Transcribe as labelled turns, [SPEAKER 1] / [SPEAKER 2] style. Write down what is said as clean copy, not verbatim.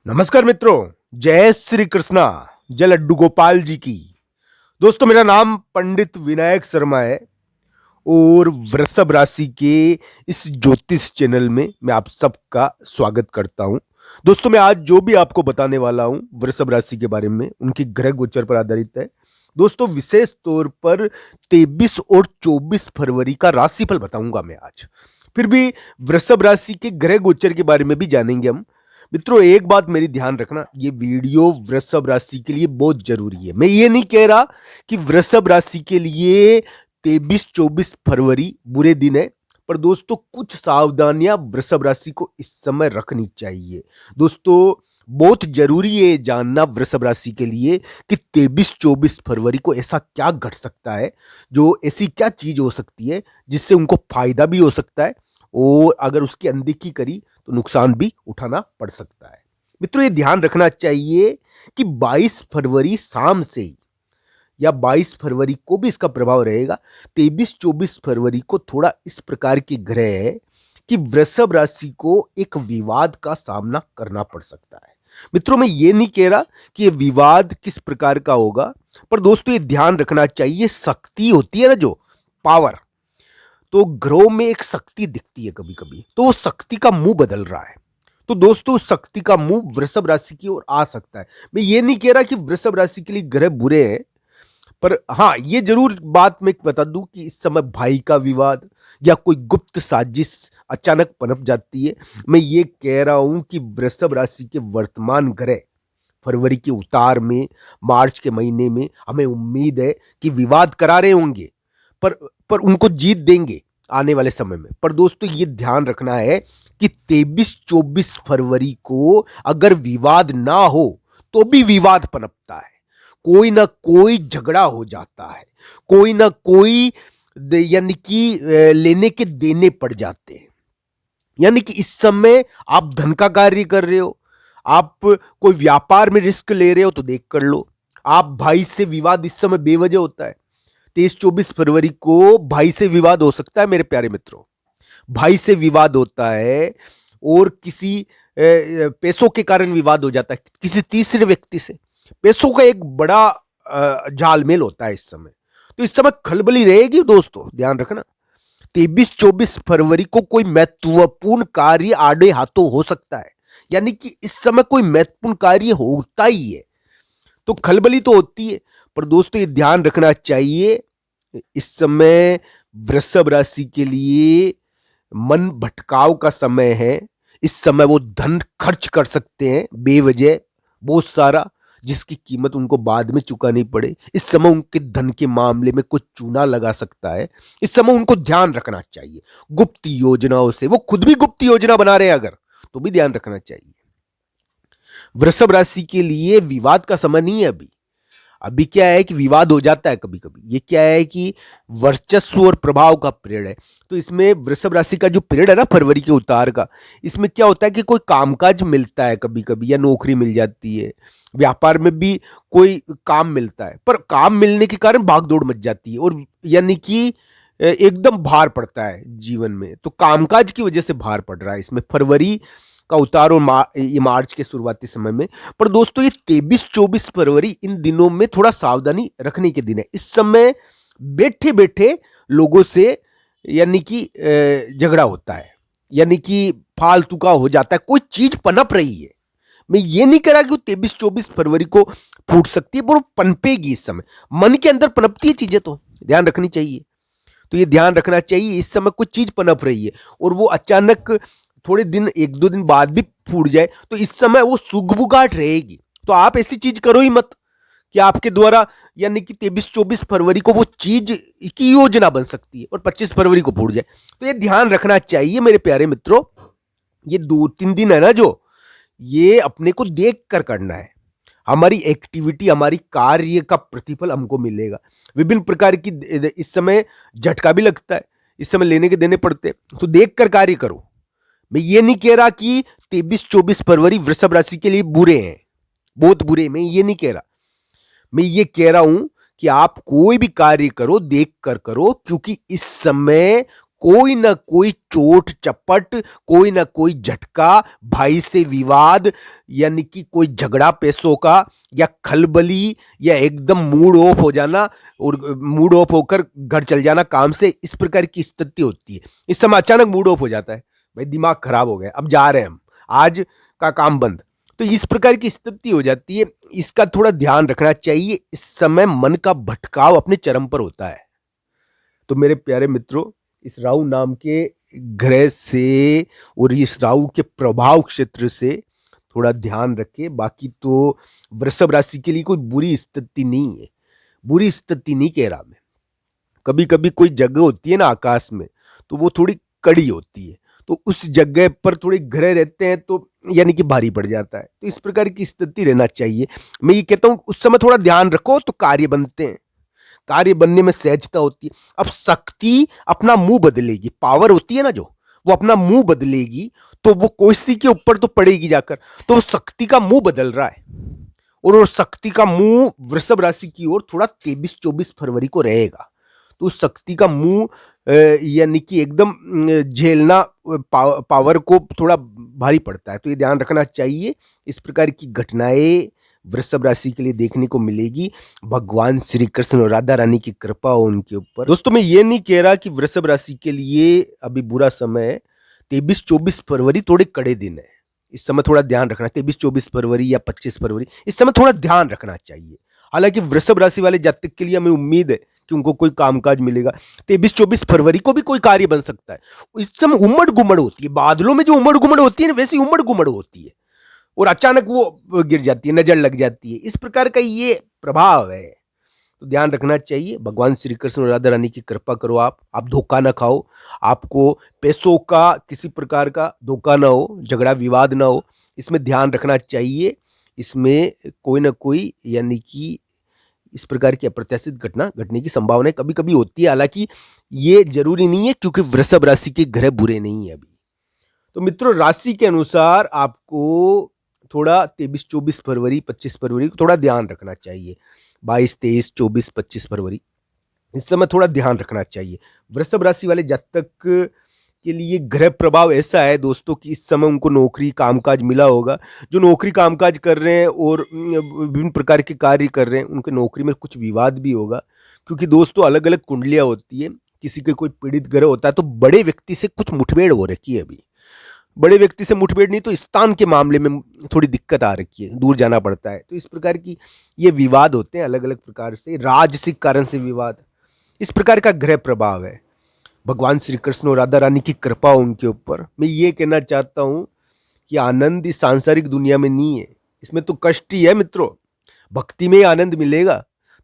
[SPEAKER 1] नमस्कार मित्रों, जय श्री कृष्णा। जय लड्डू गोपाल जी की। दोस्तों, मेरा नाम पंडित विनायक शर्मा है और वृषभ राशि के इस ज्योतिष चैनल में मैं आप सबका स्वागत करता हूं। दोस्तों, मैं आज जो भी आपको बताने वाला हूं वृषभ राशि के बारे में, उनकी ग्रह गोचर पर आधारित है। दोस्तों, विशेष तौर पर 23 और 24 फरवरी का राशिफल बताऊंगा मैं आज। फिर भी वृषभ राशि के ग्रह गोचर के बारे में भी जानेंगे हम। मित्रों, एक बात मेरी ध्यान रखना, ये वीडियो वृषभ राशि के लिए बहुत जरूरी है। मैं ये नहीं कह रहा कि वृषभ राशि के लिए 23-24 फरवरी बुरे दिन है, पर दोस्तों कुछ सावधानियां वृषभ राशि को इस समय रखनी चाहिए। दोस्तों, बहुत जरूरी है जानना वृषभ राशि के लिए कि 23-24 फरवरी को ऐसा क्या घट सकता है, जो ऐसी क्या चीज हो सकती है जिससे उनको फायदा भी हो सकता है, और अगर उसकी अनदेखी करी तो नुकसान भी उठाना पड़ सकता है। मित्रों, ये ध्यान रखना चाहिए कि 22 फरवरी शाम से ही या 22 फरवरी को भी इसका प्रभाव रहेगा। 23-24 फरवरी को थोड़ा इस प्रकार की ग्रह है कि वृषभ राशि को एक विवाद का सामना करना पड़ सकता है। मित्रों, मैं ये नहीं कह रहा कि ये विवाद किस प्रकार का होगा, पर दोस्तों ये ध्यान रखना चाहिए, शक्ति होती है ना, जो पावर, तो ग्रहों में एक शक्ति दिखती है कभी कभी, तो वो शक्ति का मुंह बदल रहा है। तो दोस्तों, शक्ति का मुंह वृषभ राशि की ओर आ सकता है। मैं ये नहीं कह रहा कि वृषभ राशि के लिए ग्रह बुरे हैं, पर हाँ, ये जरूर बात मैं बता दूं कि इस समय भाई का विवाद या कोई गुप्त साजिश अचानक पनप जाती है। मैं ये कह रहा हूं कि वृषभ राशि के वर्तमान ग्रह फरवरी के उतार में, मार्च के महीने में हमें उम्मीद है कि विवाद करा रहे होंगे, पर पर उनको जीत देंगे आने वाले समय में। पर दोस्तों, ये ध्यान रखना है कि 23-24 फरवरी को अगर विवाद ना हो तो भी विवाद पनपता है, कोई ना कोई झगड़ा हो जाता है, कोई ना कोई यानी कि लेने के देने पड़ जाते हैं। यानी कि इस समय आप धन का कार्य कर रहे हो, आप कोई व्यापार में रिस्क ले रहे हो तो देख कर लो। आप भाई से विवाद इस समय बेवजह होता है। 23-24 फरवरी को भाई से विवाद हो सकता है मेरे प्यारे मित्रों। भाई से विवाद होता है, और किसी पैसों के कारण विवाद हो जाता है, किसी तीसरे व्यक्ति से पैसों का एक बड़ा जालमेल होता है इस समय। तो इस समय खलबली रहेगी दोस्तों, ध्यान रखना। 23-24 फरवरी को कोई महत्वपूर्ण कार्य आड़े हाथों हो सकता है, यानी कि इस समय कोई महत्वपूर्ण कार्य होता ही है, तो खलबली तो होती है। पर दोस्तों, ये ध्यान रखना चाहिए, इस समय वृषभ राशि के लिए मन भटकाव का समय है। इस समय वो धन खर्च कर सकते हैं बेवजह, बहुत सारा, जिसकी कीमत उनको बाद में चुकानी पड़े। इस समय उनके धन के मामले में कुछ चूना लगा सकता है। इस समय उनको ध्यान रखना चाहिए गुप्त योजनाओं से। वो खुद भी गुप्त योजना बना रहे हैं अगर, तो भी ध्यान रखना चाहिए। वृषभ राशि के लिए विवाद का समय नहीं है अभी। अभी क्या है कि विवाद हो जाता है कभी कभी। ये क्या है कि वर्चस्व और प्रभाव का पीरियड है। तो इसमें वृषभ राशि का जो पीरियड है ना, फरवरी के उतार का, इसमें क्या होता है कि कोई कामकाज मिलता है कभी कभी, या नौकरी मिल जाती है, व्यापार में भी कोई काम मिलता है, पर काम मिलने के कारण भागदौड़ मच जाती है, और यानी कि एकदम भार पड़ता है जीवन में। तो कामकाज की वजह से भार पड़ रहा है इसमें फरवरी का उतार और ये मार्च के शुरुआती समय में। पर दोस्तों, ये 23-24 फरवरी इन दिनों में थोड़ा सावधानी रखने के दिन है। इस समय बैठे बैठे लोगों से यानी कि झगड़ा होता है, यानी कि फालतू का हो जाता है, कोई चीज पनप रही है। मैं ये नहीं कह रहा कि 23-24 फरवरी को फूट सकती है, पर वो पनपेगी इस समय। मन के अंदर पनपती है चीजें, तो ध्यान रखनी चाहिए। तो ये ध्यान रखना चाहिए, इस समय कुछ चीज पनप रही है और वो अचानक थोड़े दिन, 1-2 दिन बाद भी फूट जाए, तो इस समय वो सुगबुगाहट रहेगी। तो आप ऐसी चीज करो ही मत कि आपके द्वारा, यानी कि 23-24 फरवरी को वो चीज की योजना बन सकती है और 25 फरवरी को फूट जाए। तो ये ध्यान रखना चाहिए मेरे प्यारे मित्रों। ये 2-3 दिन है ना, जो ये अपने को देख कर करना है। हमारी एक्टिविटी, हमारी कार्य का प्रतिफल हमको मिलेगा। विभिन्न प्रकार की इस समय झटका भी लगता है, इस समय लेने के देने पड़ते हैं, तो देख कर कार्य करो। मैं ये नहीं कह रहा कि 23-24 फरवरी वृषभ राशि के लिए बुरे हैं, बहुत बुरे, मैं ये नहीं कह रहा। मैं ये कह रहा हूं कि आप कोई भी कार्य करो देख कर करो, क्योंकि इस समय कोई ना कोई चोट चपट, कोई ना कोई झटका, भाई से विवाद, यानी कि कोई झगड़ा पैसों का, या खलबली, या एकदम मूड ऑफ हो जाना और मूड ऑफ होकर घर चल जाना काम से, इस प्रकार की स्थिति होती है। इस समय अचानक मूड ऑफ हो जाता है, भाई दिमाग खराब हो गया, अब जा रहे हैं हम, आज का काम बंद। तो इस प्रकार की स्थिति हो जाती है। इसका थोड़ा ध्यान रखना चाहिए। इस समय मन का भटकाव अपने चरम पर होता है। तो मेरे प्यारे मित्रों, इस राहु नाम के ग्रह से और इस राहु के प्रभाव क्षेत्र से थोड़ा ध्यान रखें। बाकी तो वृषभ राशि के लिए कोई बुरी स्थिति नहीं है, बुरी स्थिति नहीं कह रहा मैं। कभी कभी कोई जगह होती है ना आकाश में, तो वो थोड़ी कड़ी होती है, तो उस जगह पर थोड़े ग्रह रहते हैं तो यानी कि भारी पड़ जाता है। तो इस प्रकार की स्थिति रहना चाहिए। मैं ये कहता हूं उस समय थोड़ा ध्यान रखो तो कार्य बनते हैं, कार्य बनने में सहजता होती है। अब शक्ति अपना मुंह बदलेगी, पावर होती है ना जो, वो अपना मुंह बदलेगी, तो वो कोई के ऊपर तो पड़ेगी जाकर। तो वो शक्ति का मुंह बदल रहा है, और वो शक्ति का मुंह वृषभ राशि की ओर थोड़ा 23-24 फरवरी को रहेगा। तो उस शक्ति का मुंह यानी कि एकदम झेलना पावर को थोड़ा भारी पड़ता है, तो ये ध्यान रखना चाहिए। इस प्रकार की घटनाएं वृषभ राशि के लिए देखने को मिलेगी। भगवान श्री कृष्ण और राधा रानी की कृपा हो उनके ऊपर। दोस्तों मैं ये नहीं कह रहा कि वृषभ राशि के लिए अभी बुरा समय है। 23-24 फरवरी थोड़े कड़े दिन है, इस समय थोड़ा ध्यान रखना। 23-24 फरवरी या 25 फरवरी, इस समय थोड़ा ध्यान रखना चाहिए। हालांकि वृषभ राशि वाले जातक के लिए हमें उम्मीद है कि उनको कोई कामकाज मिलेगा। 23-24 फरवरी को भी कोई कार्य बन सकता है। इस समय उमड़ गुमड़ होती है, बादलों में जो उमड़ गुमड़ होती है ना, वैसी उमड़ गुमड़ होती है, और अचानक वो गिर जाती है, नजर लग जाती है। इस प्रकार का ये प्रभाव है, तो ध्यान रखना चाहिए। भगवान श्री कृष्ण और राधा रानी की कृपा करो। आप धोखा ना खाओ, आपको पैसों का किसी प्रकार का धोखा ना हो, झगड़ा विवाद ना हो, इसमें ध्यान रखना चाहिए। इसमें कोई ना कोई यानी कि इस प्रकार की अप्रत्याशित घटना घटने की संभावना कभी कभी होती है। हालांकि ये जरूरी नहीं है, क्योंकि वृषभ राशि के ग्रह बुरे नहीं है अभी। तो मित्रों राशि के अनुसार आपको थोड़ा 23-24 फरवरी 25 फरवरी को थोड़ा ध्यान रखना चाहिए। 22, 23, 24, 25 फरवरी इस समय थोड़ा ध्यान रखना चाहिए। वृषभ राशि वाले जातक के लिए ग्रह प्रभाव ऐसा है दोस्तों कि इस समय उनको नौकरी कामकाज मिला होगा। जो नौकरी कामकाज कर रहे हैं और विभिन्न प्रकार के कार्य कर रहे हैं, उनके नौकरी में कुछ विवाद भी होगा, क्योंकि दोस्तों अलग अलग कुंडलियां होती है। किसी के कोई पीड़ित ग्रह होता है तो बड़े व्यक्ति से कुछ मुठभेड़ हो रखी है अभी। बड़े व्यक्ति से मुठभेड़ नहीं तो स्थान के मामले में थोड़ी दिक्कत आ रखी है, दूर जाना पड़ता है। तो इस प्रकार की ये विवाद होते हैं अलग अलग प्रकार से, राजसिक कारण से विवाद, इस प्रकार का ग्रह प्रभाव है। भगवान श्री कृष्ण और राधा रानी की कृपा उनके ऊपर। मैं ये कहना चाहता हूँ कि आनंद इस सांसारिक दुनिया में नहीं है, इसमें तो कष्ट ही है मित्रों। भक्ति में ही आनंद मिलेगा।